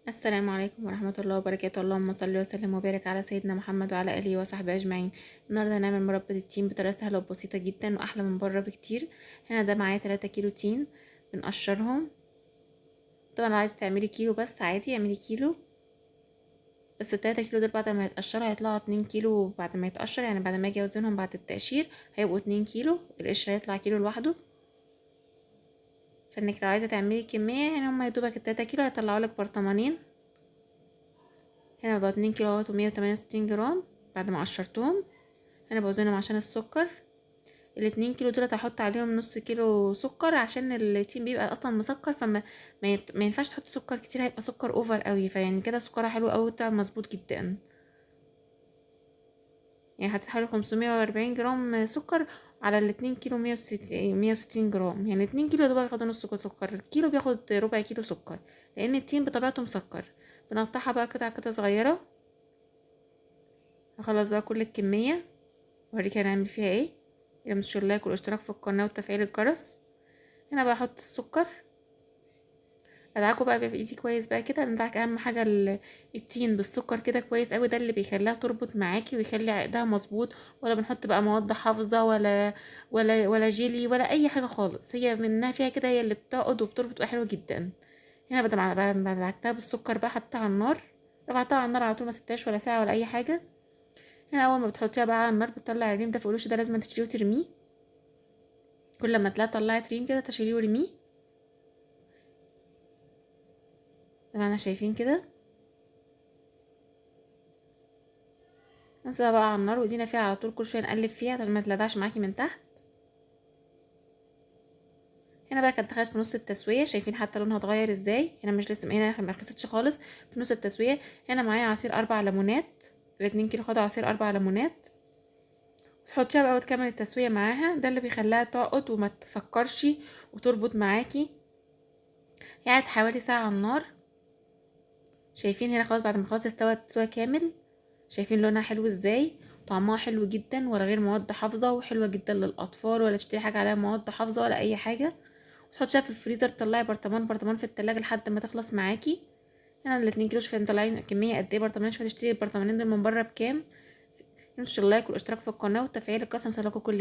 السلام عليكم ورحمة الله وبركاته. اللهم صل وسلم وبارك على سيدنا محمد وعلى آله وصحبه أجمعين. النهاردة هنعمل مربى التين بطريقة سهلة وبسيطة جدا وأحلى من بره بكتير. هنا ده معايا 3 كيلو تين بنقشرهم. طبعا لو عايزة تعملي كيلو بس عادي اعملي كيلو، بس 3 كيلو دول بعد ما يتقشروا هيطلعوا 2 كيلو. بعد ما يتقشر يعني بعد ما اجي اوزنهم بعد التقشير هيبقوا 2 كيلو. القشر هيطلع كيلو لوحده. فانك لو عايزة تعملي كمية يعني هما يدوبك 3 كيلو هيطلعوا لك برطمانين. هنا بقى 2 كيلو اهوت و168 جرام بعد ما قشرتهم. انا بوزنهم عشان السكر. ال2 كيلو دول هحط عليهم نص كيلو سكر عشان التين بيبقى اصلا مسكر، ما ينفعش تحط سكر كتير هيبقى سكر اوفر قوي، فيعني كده سكرها حلو قوي طلع مظبوط جدا. يعني هتحطي 540 جرام سكر على ال2 كيلو 160 جرام، يعني 2 كيلو دوبك ياخدوا نص كيلو سكر، الكيلو بياخد ربع كيلو سكر لان التين بطبيعته مسكر. بنقطعها بقى قطع كده صغيره. هخلص بقى كل الكميه واوريكي هنعمل فيها ايه. يلا مش اللايك والاشتراك في القناه وتفعيل الجرس. هنا بقى احط السكر، ادعكه بقى بايدي كويس بقى كده. ندعك اهم حاجه التين بالسكر كده كويس قوي، ده اللي بيخليها تربط معاكي ويخلي عقدها مظبوط. ولا بنحط بقى مواد حافظه ولا جيلي ولا اي حاجه خالص، هي منها فيها كده هي اللي بتعقد وبتربط بقى حلوه جدا. هنا بعد ما دعكتها بالسكر بقى حطيتها على النار. رفعتها على النار على طول، ما سبتهاش ولا ساعه ولا اي حاجه. هنا اول ما بتحطيها بقى على النار بتطلع الريم ده، فوقلوش ده لازم تشيليه وترميه. كل ما تلاقي طلعت ريم كده تشيليه ورميه زي ما احنا شايفين كده. نسيبها بقى على النار وايدينا فيها على طول، كل شويه نقلب فيها عشان ما تلدعش معاكي من تحت. هنا بقى كانت دخلت في نص التسويه، شايفين حتى لونها اتغير ازاي. هنا مش لسه، هنا ما ركزتش خالص في نص التسويه. هنا معايا عصير 4 ليمونات، ال2 كيلو خدوا عصير 4 ليمونات. تحطيها بقى وتكمل التسويه معاها، ده اللي بيخليها تعقد وما تسكرش وتربط معاكي. قعدت حوالي ساعه على النار. شايفين هنا خلاص بعد ما خلاص استوت تسويه كامل. شايفين لونها حلو ازاي، طعمها حلو جدا ولا غير مواد حافظه، وحلوه جدا للاطفال، ولا تشتري حاجه عليها مواد حافظه ولا اي حاجه. وتحطيها في الفريزر، تطلعي برطمان برطمان في التلاجة لحد ما تخلص معاكي. انا ال2 كيلو شوفي مطلعين كميه قد ايه برطمان. شوفي تشتري البرطمانين دول من بره بكام. متنسوش اللايك والاشتراك في القناه وتفعيل الجرس عشان يوصلكوا كل